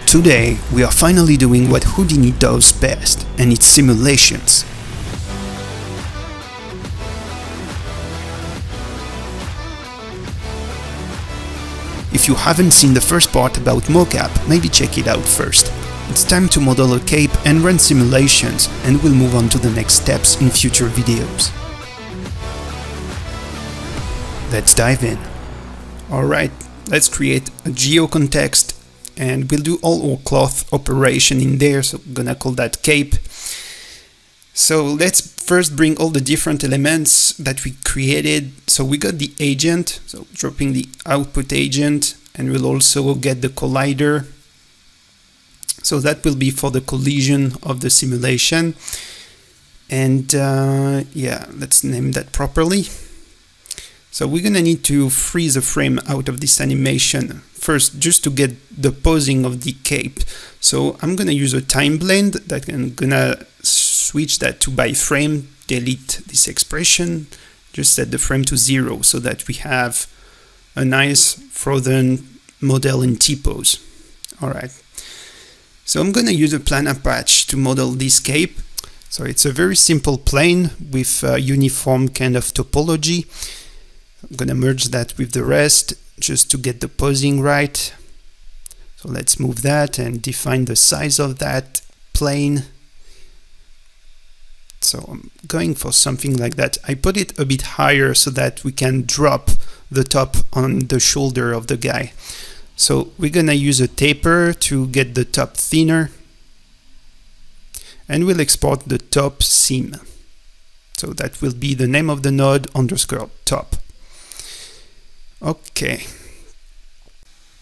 Today, we are finally doing what Houdini does best, and it's simulations. If you haven't seen the first part about mocap, maybe check it out first. It's time to model a cape and run simulations, and we'll move on to the next steps in future videos. Let's dive in. Alright, let's create a geocontext, and we'll do all our cloth operation in there, so I'm gonna call that cape. So let's first bring all the different elements that we created. So we got the agent, so dropping the output agent, and we'll also get the collider. So that will be for the collision of the simulation. And yeah, let's name that properly. So we're gonna need to freeze a frame out of this animation first, just to get the posing of the cape. So I'm gonna use a time blend that I'm gonna switch that to by frame, delete this expression, just set the frame to 0 so that we have a nice frozen model in T-pose. Alright, so I'm gonna use a planar patch to model this cape. So it's a very simple plane with a uniform kind of topology. I'm gonna merge that with the rest just to get the posing right. So let's move that and define the size of that plane. So I'm going for something like that. I put it a bit higher so that we can drop the top on the shoulder of the guy. So we're gonna use a taper to get the top thinner, and we'll export the top seam. So that will be the name of the node underscore top. Okay.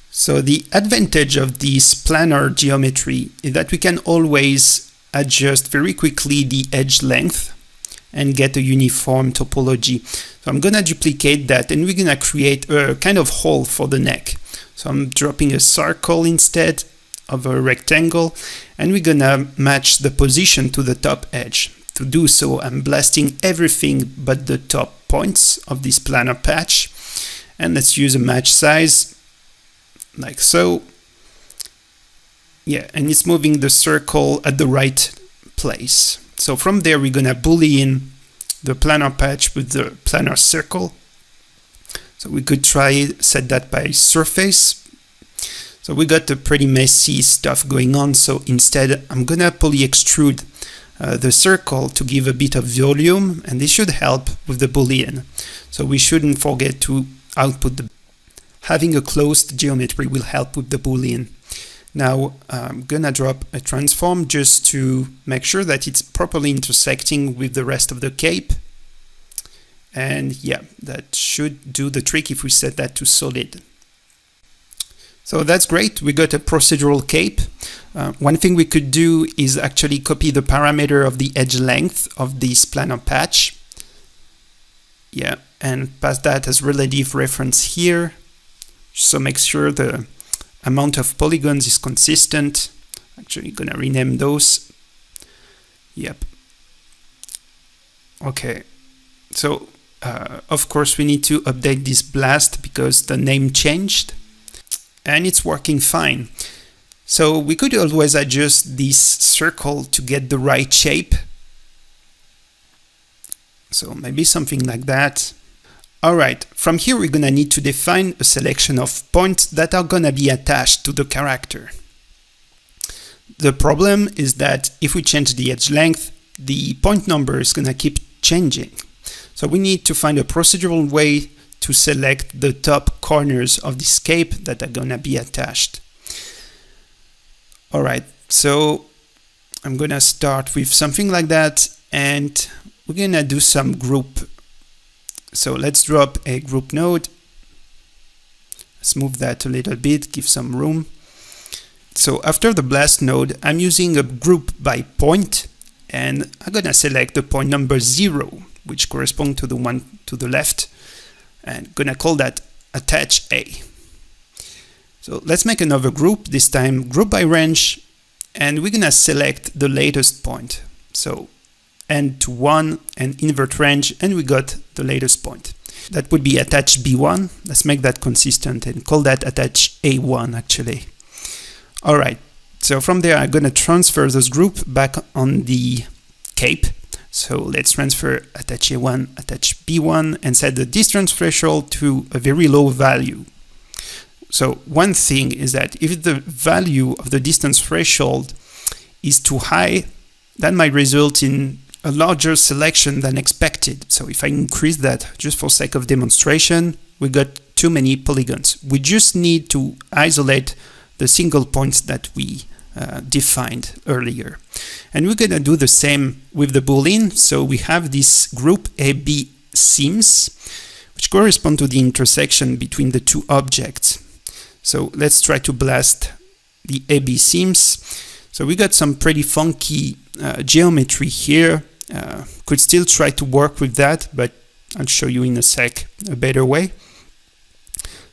So the advantage of this planar geometry is that we can always adjust very quickly the edge length and get a uniform topology. So I'm gonna duplicate that, and we're gonna create a kind of hole for the neck. So I'm dropping a circle instead of a rectangle, and we're gonna match the position to the top edge. To do so, I'm blasting everything but the top points of this planar patch. And let's use a match size, like so. Yeah, and it's moving the circle at the right place. So from there, we're gonna boolean the planar patch with the planar circle. So we could try set that by surface. So we got a pretty messy stuff going on. So instead, I'm gonna poly extrude the circle to give a bit of volume, and this should help with the boolean. So we shouldn't forget to output having a closed geometry will help with the boolean. Now I'm gonna drop a transform just to make sure that it's properly intersecting with the rest of the cape. And yeah, that should do the trick if we set that to solid. So that's great, we got a procedural cape. One thing we could do is actually copy the parameter of the edge length of this planar patch. Yeah, and pass that as relative reference here. So make sure the amount of polygons is consistent. Actually gonna rename those. Yep. Okay, so of course we need to update this blast because the name changed, and it's working fine. So we could always adjust this circle to get the right shape. So maybe something like that. Alright, from here we're gonna need to define a selection of points that are gonna be attached to the character. The problem is that if we change the edge length, the point number is gonna keep changing. So we need to find a procedural way to select the top corners of this cape that are gonna be attached. Alright, so I'm gonna start with something like that, and we're gonna do some group. So let's drop a group node. Let's move that a little bit, give some room. So after the blast node, I'm using a group by point, and I'm gonna select the point number 0, which corresponds to the one to the left, and gonna call that attach A. So let's make another group, this time group by range, and we're gonna select the latest point. So end to 1 and invert range, and we got the latest point. That would be attach B1. Let's make that consistent and call that attach A1 actually. All right, So from there, I'm going to transfer this group back on the cape. So let's transfer attach A1, attach B1, and set the distance threshold to a very low value. So one thing is that if the value of the distance threshold is too high, that might result in a larger selection than expected. So if I increase that just for sake of demonstration, we got too many polygons. We just need to isolate the single points that we defined earlier. And we're going to do the same with the Boolean. So we have this group AB seams, which correspond to the intersection between the two objects. So let's try to blast the AB seams. So we got some pretty funky geometry here. Could still try to work with that, but I'll show you in a sec a better way.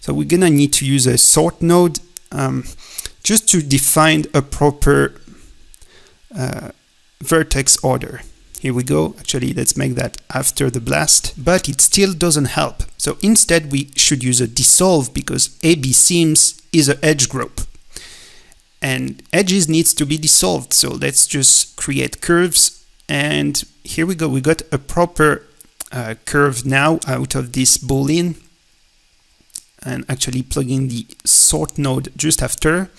So we're gonna need to use a sort node just to define a proper vertex order. Here we go. Actually, let's make that after the blast, but it still doesn't help. So instead, we should use a dissolve because AB seams is an edge group. And edges needs to be dissolved. So let's just create curves. And here we go. We got a proper curve now out of this Boolean. And actually plugging the sort node just after.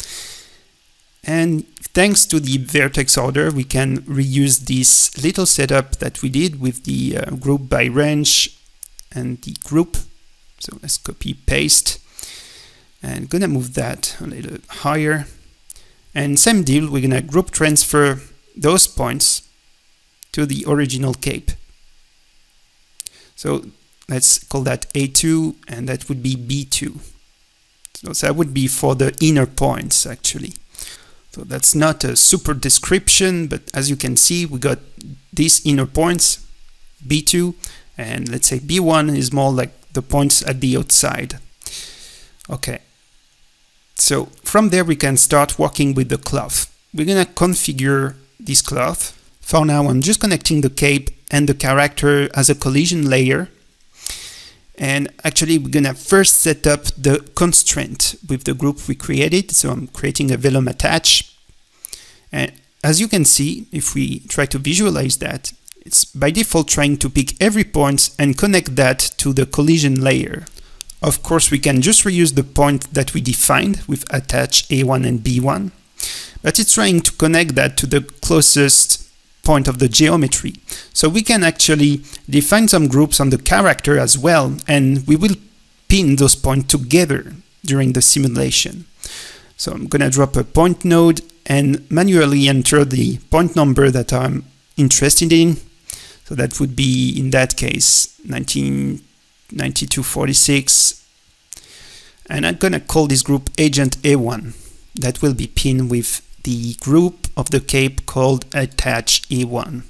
And thanks to the vertex order, we can reuse this little setup that we did with the group by range and the group. So let's copy paste and gonna move that a little higher. And same deal, we're gonna group transfer those points to the original cape. So let's call that A2 and that would be B2. So that would be for the inner points actually. So that's not a super description, but as you can see, we got these inner points, B2, and let's say B1 is more like the points at the outside. Okay. So from there, we can start working with the cloth. We're gonna configure this cloth. For now, I'm just connecting the cape and the character as a collision layer. And actually, we're gonna first set up the constraint with the group we created. So I'm creating a Vellum attach. And as you can see, if we try to visualize that, it's by default trying to pick every point and connect that to the collision layer. Of course, we can just reuse the point that we defined with attach A1 and B1, but it's trying to connect that to the closest point of the geometry. So we can actually define some groups on the character as well, and we will pin those points together during the simulation. So I'm gonna drop a point node and manually enter the point number that I'm interested in. So that would be, in that case, 199246. And I'm gonna call this group agent A1. That will be pinned with the group of the cape called attach A1.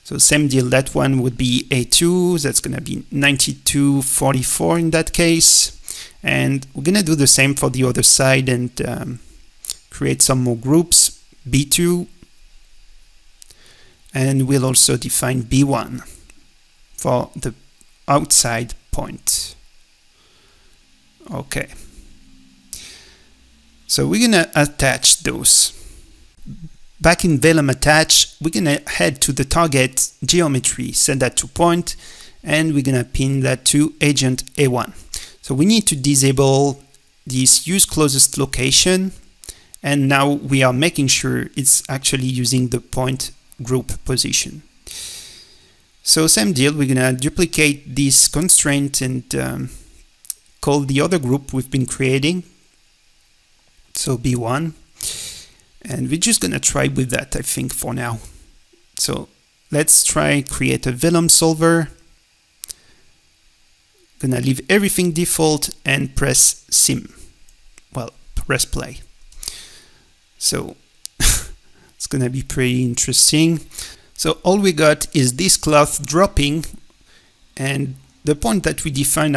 So same deal, that one would be A2, that's gonna be 9244 in that case. And we're gonna do the same for the other side and create some more groups, B2, and we'll also define B1 for the outside point. Okay. So we're gonna attach those. Back in Vellum attach, we're gonna head to the target geometry, set that to point, and we're gonna pin that to agent A1. So we need to disable this use closest location, and now we are making sure it's actually using the point group position. So same deal, we're gonna duplicate this constraint and call the other group we've been creating. So B1, and we're just gonna try with that, I think, for now. So let's try create a Vellum solver. Gonna leave everything default and press sim. Well, press play. So it's gonna be pretty interesting. So all we got is this cloth dropping, and the point that we defined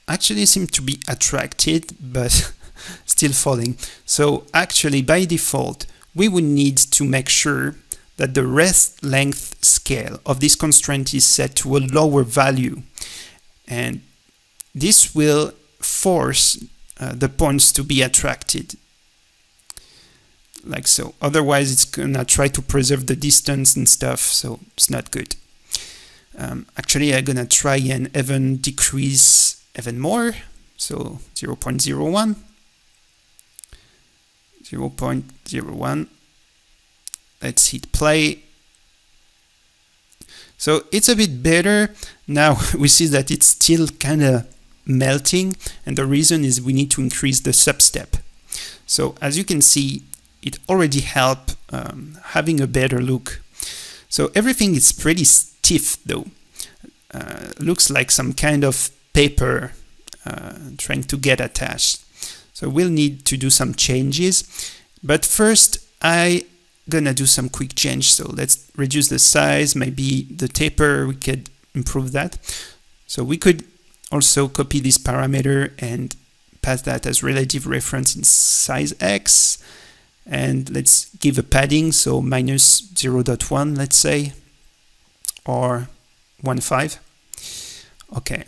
actually seem to be attracted, but still falling. So actually by default, we would need to make sure that the rest length scale of this constraint is set to a lower value. And this will force the points to be attracted. like so. Otherwise it's gonna try to preserve the distance and stuff, so it's not good. Actually I'm gonna try and even decrease even more, so 0.01, 0.01. Let's hit play. So it's a bit better. Now we see that it's still kind of melting, and the reason is we need to increase the substep. So as you can see, it already helped having a better look. So everything is pretty stiff though. Looks like some kind of paper trying to get attached. So we'll need to do some changes. But first, I gonna do some quick change. So let's reduce the size, maybe the taper, we could improve that. So we could also copy this parameter and pass that as relative reference in size X. And let's give a padding, so minus 0.1, let's say, or 1.5. Okay.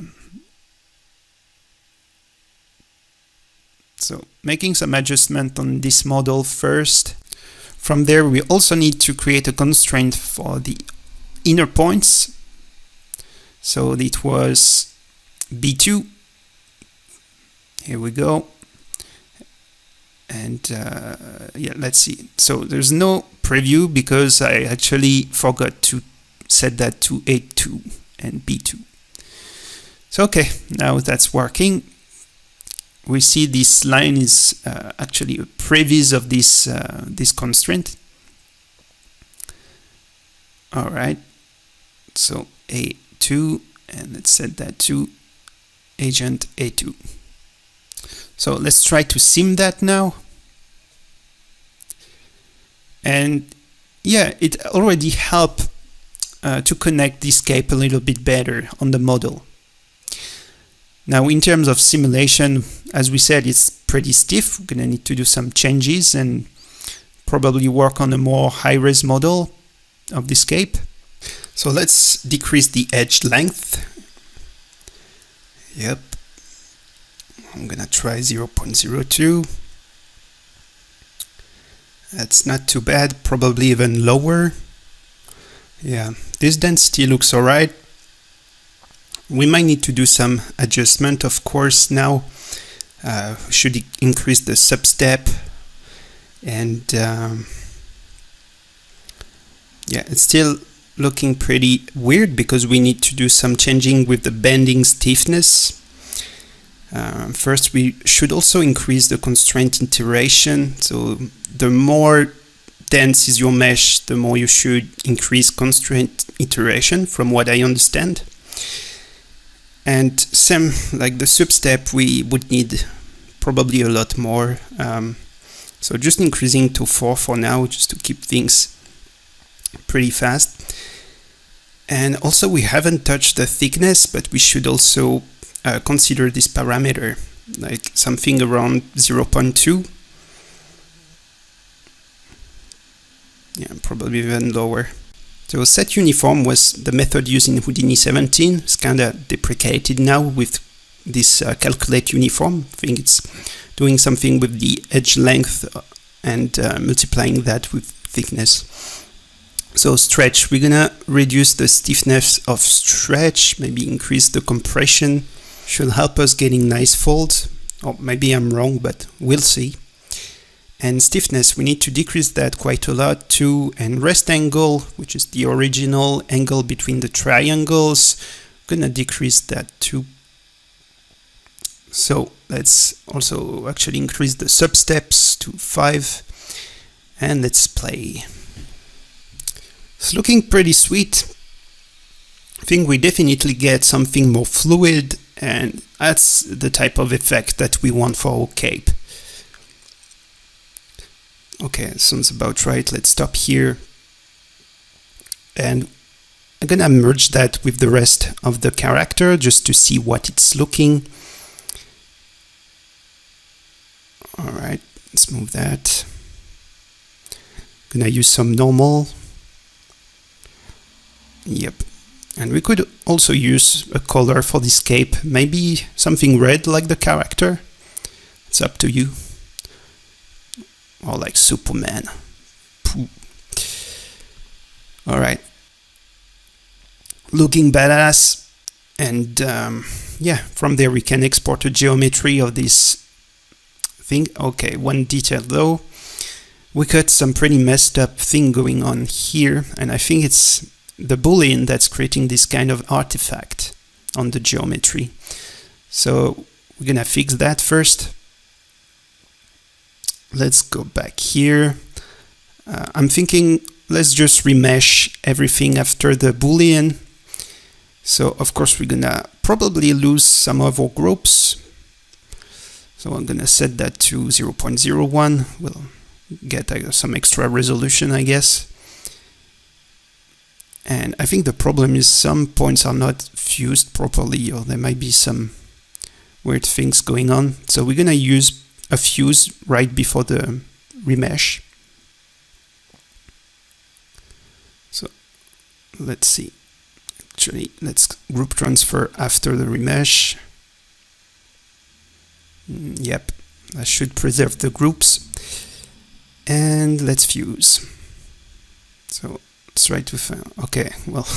So making some adjustment on this model first. From there, we also need to create a constraint for the inner points. So it was B2. Here we go. And yeah, let's see. So there's no preview because I actually forgot to set that to A2 and B2. So okay, now that's working. We see this line is actually a previs of this this constraint. All right, so A2, and let's set that to agent A2. So let's try to sim that now. And yeah, it already helped to connect this cape a little bit better on the model. Now, in terms of simulation, as we said, it's pretty stiff. We're gonna need to do some changes and probably work on a more high-res model of this cape. So let's decrease the edge length. Yep. I'm gonna try 0.02. That's not too bad, probably even lower. Yeah, this density looks alright. We might need to do some adjustment, of course, now. Should increase the substep, and yeah, it's still looking pretty weird because we need to do some changing with the bending stiffness. First, we should also increase the constraint iteration. So the more dense is your mesh, the more you should increase constraint iteration, from what I understand. And same like the substep, we would need probably a lot more. So just increasing to 4 for now, just to keep things pretty fast. And also we haven't touched the thickness, but we should also consider this parameter, like something around 0.2. Yeah, probably even lower. So set uniform was the method used in Houdini 17. It's kind of deprecated now with this calculate uniform. I think it's doing something with the edge length and multiplying that with thickness. So stretch, we're gonna reduce the stiffness of stretch, maybe increase the compression. Should help us getting nice folds. Or maybe I'm wrong, but we'll see. And stiffness, we need to decrease that quite a lot too. And rest angle, which is the original angle between the triangles, gonna decrease that too. So let's also actually increase the substeps to 5, and let's play. It's looking pretty sweet. I think we definitely get something more fluid, and that's the type of effect that we want for our cape. Okay, sounds about right. Let's stop here. And I'm gonna merge that with the rest of the character just to see what it's looking. All right, let's move that. Gonna use some normal. Yep. And we could also use a color for this cape, maybe something red like the character. It's up to you. or like Superman. Pooh. All right, looking badass. And yeah, from there we can export a geometry of this thing. Okay, one detail though, we got some pretty messed up thing going on here, and I think it's the boolean that's creating this kind of artifact on the geometry. So we're gonna fix that first. Let's go back here. I'm thinking let's just remesh everything after the boolean. So of course we're gonna probably lose some of our groups. So I'm gonna set that to 0.01. We'll get some extra resolution, I guess. And I think the problem is some points are not fused properly, or there might be some weird things going on. So we're gonna use a fuse right before the remesh. So let's see. Actually, let's group transfer after the remesh. Yep, I should preserve the groups. And let's fuse. So let's try to find, okay, well,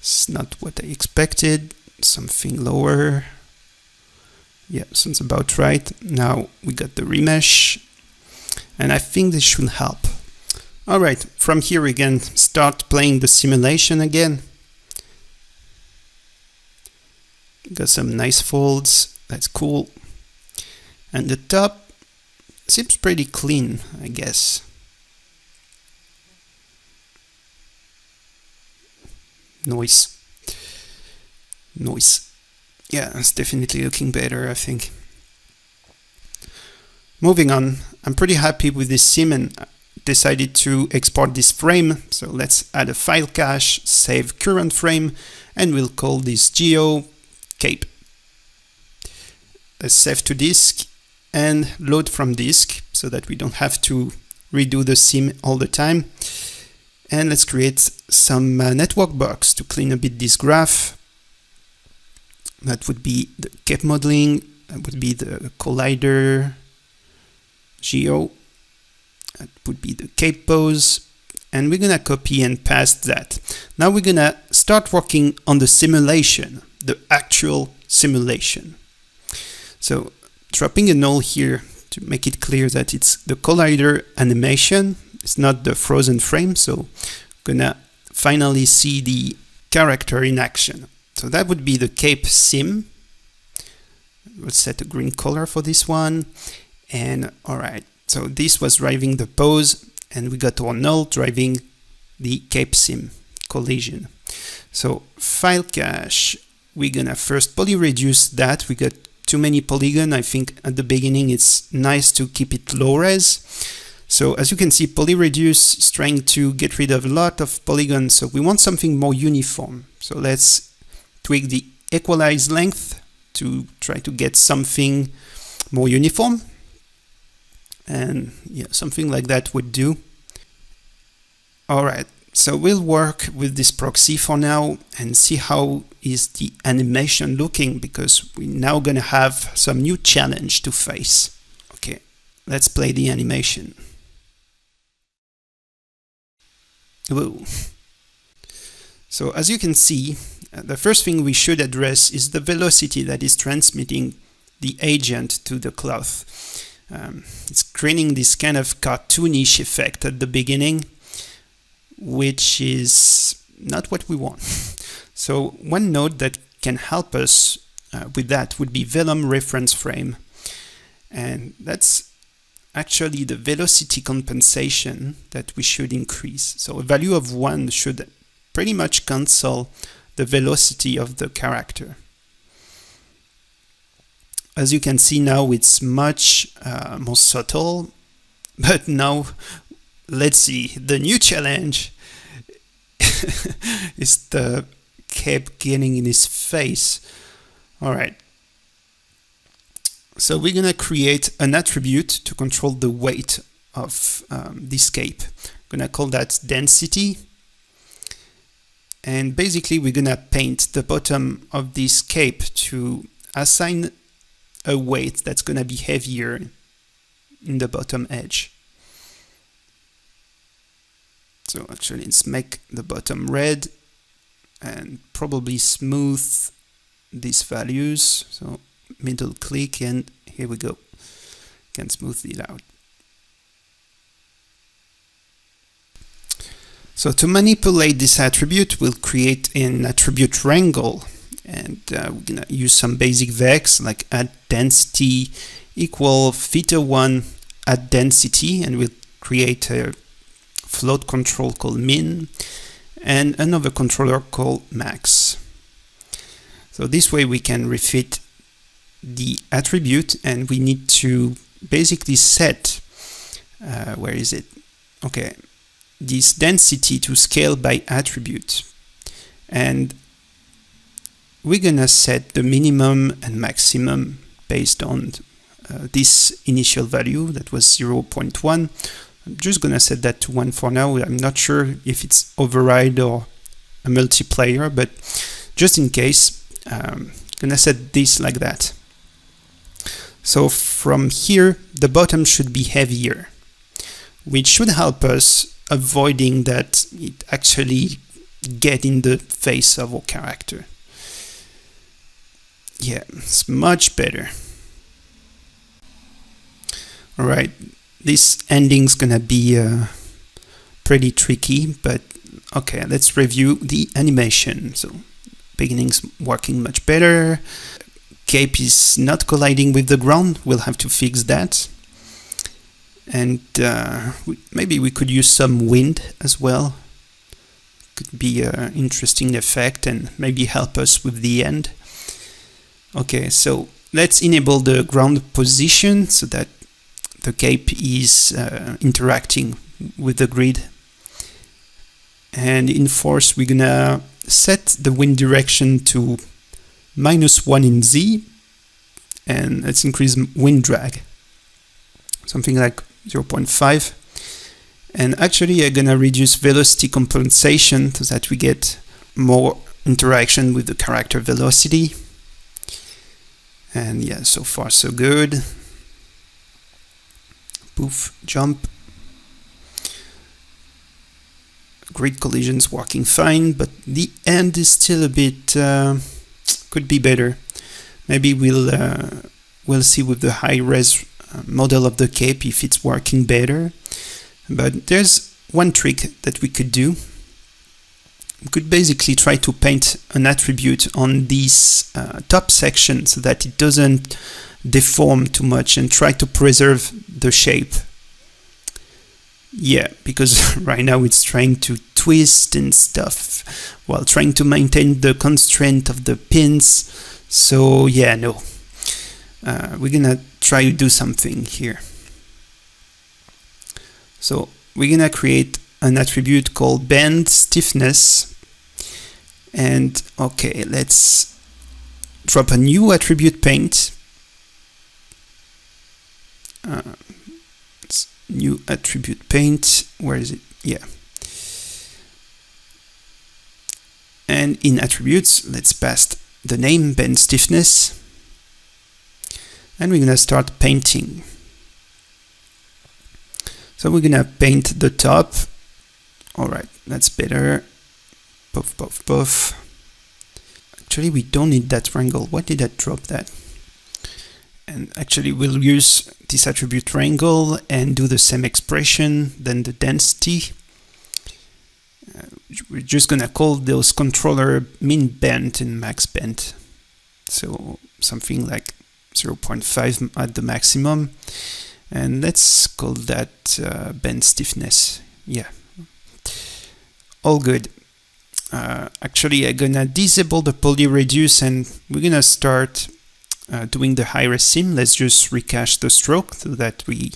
it's not what I expected. Something lower. Yeah, sounds about right. Now we got the remesh, and I think this should help. All right, from here we can start playing the simulation again. Got some nice folds, that's cool. And the top seems pretty clean, I guess. Noise. Yeah, it's definitely looking better, I think. Moving on, I'm pretty happy with this sim and decided to export this frame. So let's add a file cache, save current frame, and we'll call this geo cape. Let's save to disk and load from disk so that we don't have to redo the sim all the time. And let's create some network box to clean a bit this graph. That would be the cape modeling, that would be the collider geo, that would be the cape pose, and we're gonna copy and paste that. Now we're gonna start working on the simulation, the actual simulation. So dropping a null here to make it clear that it's the collider animation, it's not the frozen frame, so gonna finally see the character in action. So that would be the cape sim. We'll set a green color for this one. And all right, so this was driving the pose, and we got our null driving the cape sim collision. So file cache, we're gonna first poly reduce that. We got too many polygon. I think at the beginning it's nice to keep it low res. So as you can see, poly reduce is trying to get rid of a lot of polygons. So we want something more uniform. So let's tweak the equalize length to try to get something more uniform. And yeah, something like that would do. All right, so we'll work with this proxy for now and see how is the animation looking, because we're now gonna have some new challenge to face. Okay, let's play the animation. Whoa. So as you can see, the first thing we should address is the velocity that is transmitting the agent to the cloth. It's creating this kind of cartoonish effect at the beginning, which is not what we want. So one node that can help us with that would be Vellum reference frame. And that's actually the velocity compensation that we should increase. So a value of 1 should pretty much cancel the velocity of the character. As you can see now, it's much more subtle, but now let's see, the new challenge is the cape getting in his face. All right, so we're gonna create an attribute to control the weight of this cape. I'm gonna call that density. And basically we're gonna paint the bottom of this cape to assign a weight that's gonna be heavier in the bottom edge. So actually let's make the bottom red and probably smooth these values. So middle click and here we go. Can smooth it out. So to manipulate this attribute, we'll create an attribute wrangle, and we're gonna use some basic vex like add density equal theta1 add density, and we'll create a float control called min and another controller called max. So this way we can refit the attribute, and we need to basically set where is it? Okay, this density to scale by attribute, and we're gonna set the minimum and maximum based on this initial value that was 0.1. I'm just gonna set that to 1 for now. I'm not sure if it's override or a multiplier, but just in case, gonna set this like that. So from here, the bottom should be heavier, which should help us avoiding that it actually get in the face of our character. Yeah, it's much better. All right, this ending's gonna be pretty tricky, but okay, let's review the animation. So beginning's working much better. Cape is not colliding with the ground. We'll have to fix that. And maybe we could use some wind as well. Could be an interesting effect and maybe help us with the end. Okay, so let's enable the ground position so that the cape is interacting with the grid. And in force, we're gonna set the wind direction to -1 in Z, and let's increase wind drag, something like 0.5. And actually I'm gonna reduce velocity compensation so that we get more interaction with the character velocity. And yeah, so far so good. Poof, jump. Grid collisions working fine, but the end is still a bit could be better. Maybe we'll see with the high res model of the cape if it's working better. But there's one trick that we could do. We could basically try to paint an attribute on this top section so that it doesn't deform too much, and try to preserve the shape. Yeah, because right now it's trying to twist and stuff while trying to maintain the constraint of the pins. So yeah, no. We're gonna try to do something here. So we're gonna create an attribute called bend stiffness. And okay, let's drop a new attribute paint. New attribute paint, where is it? Yeah. And in attributes, let's pass the name bend stiffness. And we're gonna start painting. So we're gonna paint the top. All right, that's better. Puff, puff, puff. Actually, we don't need that wrangle. Why did I drop that? And actually, we'll use this attribute wrangle and do the same expression, then the density. We're just gonna call those controller min bend and max bend. So something like 0.5 at the maximum. And let's call that bend stiffness. Yeah, all good. Actually, I'm gonna disable the poly reduce, and we're gonna start doing the high res sim. Let's just recache the stroke so that we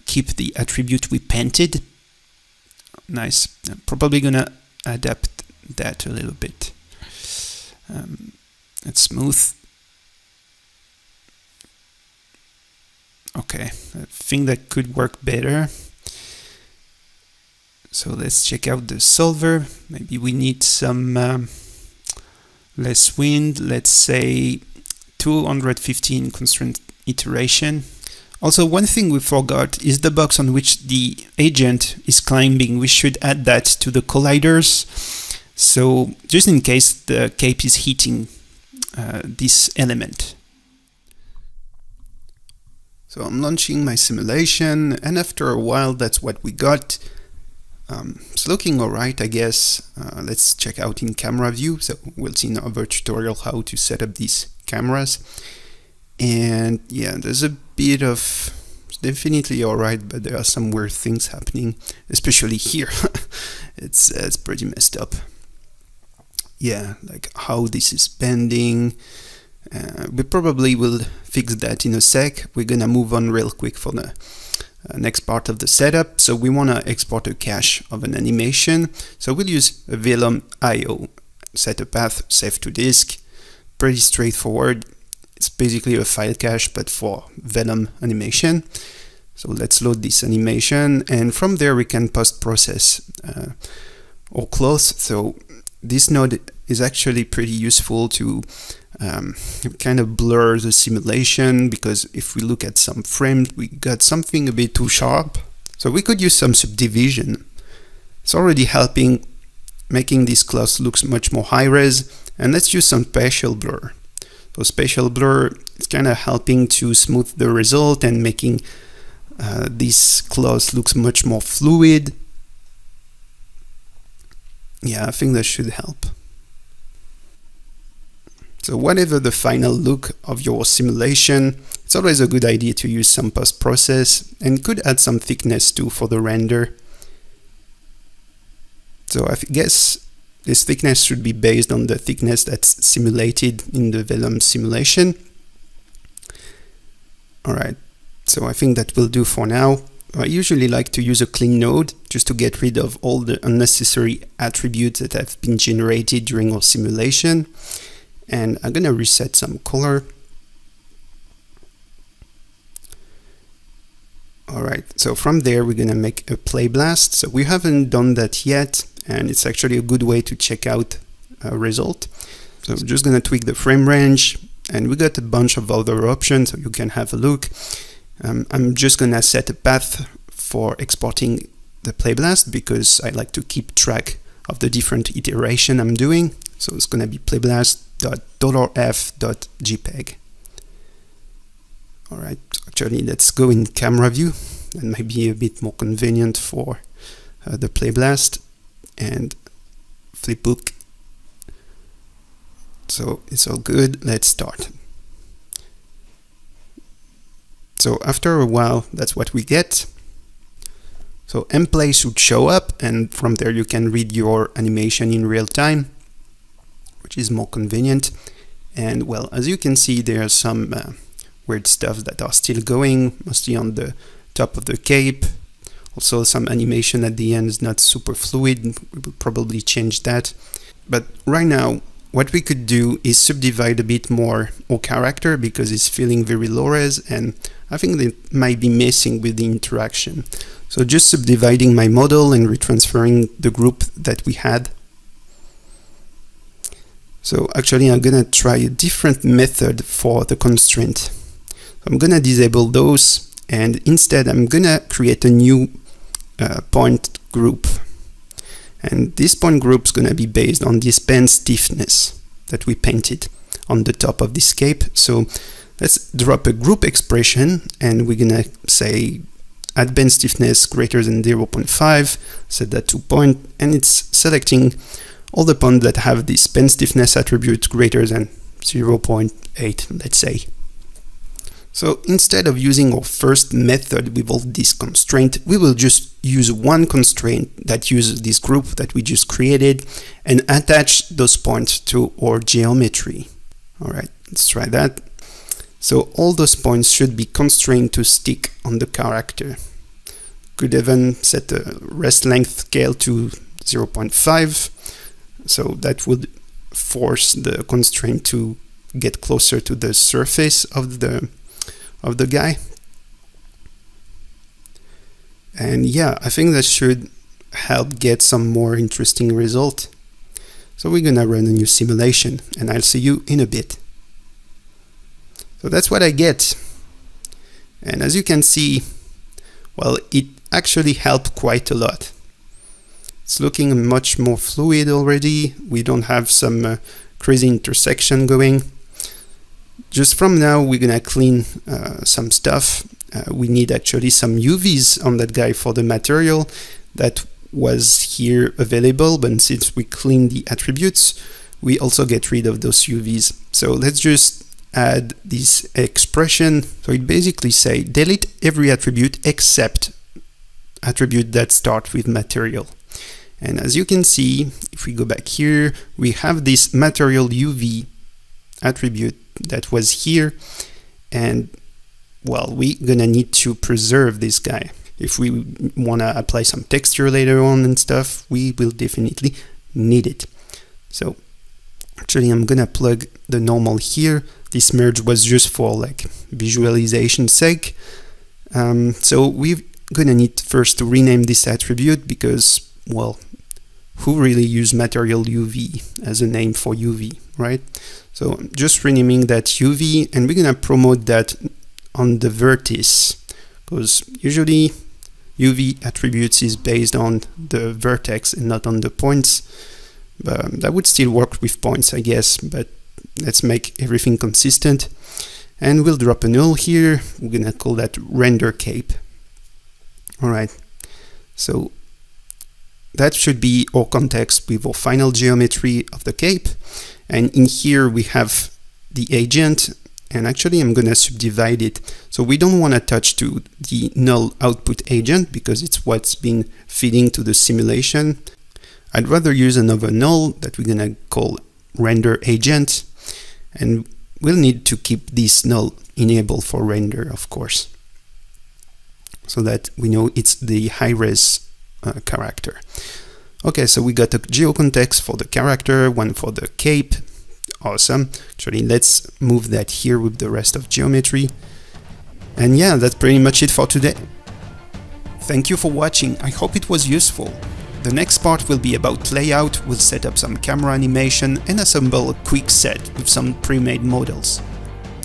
keep the attribute we painted. Nice. I'm probably gonna adapt that a little bit. Let's smooth. Okay, I think that could work better. So let's check out the solver. Maybe we need some less wind. Let's say 215 constraint iteration. Also, one thing we forgot is the box on which the agent is climbing. We should add that to the colliders. So just in case the cape is hitting this element. So I'm launching my simulation, and after a while that's what we got. It's looking alright, I guess. Let's check out in camera view. So we'll see in another tutorial how to set up these cameras. And yeah, there's a bit of, it's definitely alright, but there are some weird things happening, especially here. It's pretty messed up. Yeah, like how this is bending. We probably will fix that in a sec. We're gonna move on real quick for the next part of the setup. So we want to export a cache of an animation. So we'll use a Vellum IO. Set a path, save to disk. Pretty straightforward. It's basically a file cache, but for Vellum animation. So let's load this animation, and from there we can post-process or cloth. So this node is actually pretty useful to kind of blur the simulation, because if we look at some frames, we got something a bit too sharp. So we could use some subdivision. It's already helping, making this cloth looks much more high res. And let's use some spatial blur. So spatial blur is kind of helping to smooth the result and making this cloth looks much more fluid. Yeah, I think that should help. So whatever the final look of your simulation, it's always a good idea to use some post-process, and could add some thickness too for the render. So I guess this thickness should be based on the thickness that's simulated in the Vellum simulation. Alright, so I think that will do for now. I usually like to use a clean node just to get rid of all the unnecessary attributes that have been generated during our simulation. And I'm gonna reset some color. Alright, so from there we're gonna make a Playblast. So we haven't done that yet, and it's actually a good way to check out a result. So I'm just gonna tweak the frame range, and we got a bunch of other options, so you can have a look. I'm just gonna set a path for exporting the Playblast, because I like to keep track of the different iteration I'm doing. So it's gonna be playblast.$f.jpg. Alright, actually let's go in camera view. That might be a bit more convenient for the Playblast. And flipbook. So it's all good, let's start. So after a while, that's what we get. So mplay should show up, and from there you can read your animation in real time, which is more convenient. And well, as you can see, there are some weird stuff that are still going, mostly on the top of the cape. Also, some animation at the end is not super fluid. We will probably change that. But right now, what we could do is subdivide a bit more our character, because it's feeling very low res, and I think they might be messing with the interaction. So just subdividing my model and retransferring the group that we had. So actually I'm gonna try a different method for the constraint. So I'm gonna disable those, and instead I'm gonna create a new point group. And this point group is gonna be based on this bend stiffness that we painted on the top of this cape. So let's drop a group expression, and we're gonna say at bend stiffness greater than 0.5, set that to point, and it's selecting all the points that have this bend stiffness attribute greater than 0.8, let's say. So instead of using our first method with all this constraint, we will just use one constraint that uses this group that we just created and attach those points to our geometry. Alright, let's try that. So all those points should be constrained to stick on the character. Could even set the rest length scale to 0.5. So that would force the constraint to get closer to the surface of the guy. And yeah, I think that should help get some more interesting result. So we're gonna run a new simulation, and I'll see you in a bit. So that's what I get. And as you can see, well, it actually helped quite a lot. It's looking much more fluid already. We don't have some crazy intersection going. Just from now, we're gonna clean some stuff. We need actually some UVs on that guy for the material that was here available, but since we clean the attributes, we also get rid of those UVs. So let's just add this expression. So it basically say delete every attribute except attribute that start with material. And as you can see, if we go back here, we have this material UV attribute that was here, and well, we're gonna need to preserve this guy. If we want to apply some texture later on and stuff, we will definitely need it. So actually I'm gonna plug the normal here. This merge was just for like visualization sake. So we're gonna need first to rename this attribute because, well, who really use material UV as a name for UV, right? So just renaming that UV, and we're gonna promote that on the vertex, because usually UV attributes is based on the vertex and not on the points. That would still work with points, I guess, but let's make everything consistent. And we'll drop a null here. We're gonna call that render cape. All right, so that should be our context with our final geometry of the cape. And in here we have the agent, and actually I'm gonna subdivide it. So we don't want to touch to the null output agent because it's what's been feeding to the simulation. I'd rather use another null that we're gonna call render agent, and we'll need to keep this null enabled for render, of course, so that we know it's the high-res character. Okay, so we got a geocontext for the character, one for the cape. Awesome. Actually, let's move that here with the rest of geometry. And yeah, that's pretty much it for today. Thank you for watching. I hope it was useful. The next part will be about layout. We'll set up some camera animation and assemble a quick set with some pre-made models.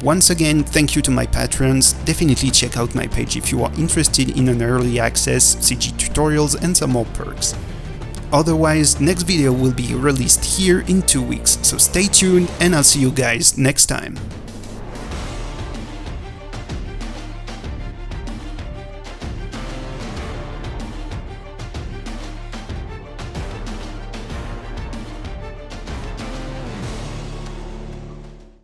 Once again, thank you to my patrons. Definitely check out my page if you are interested in an early access, CG tutorials and some more perks. Otherwise, next video will be released here in 2 weeks, so stay tuned and I'll see you guys next time.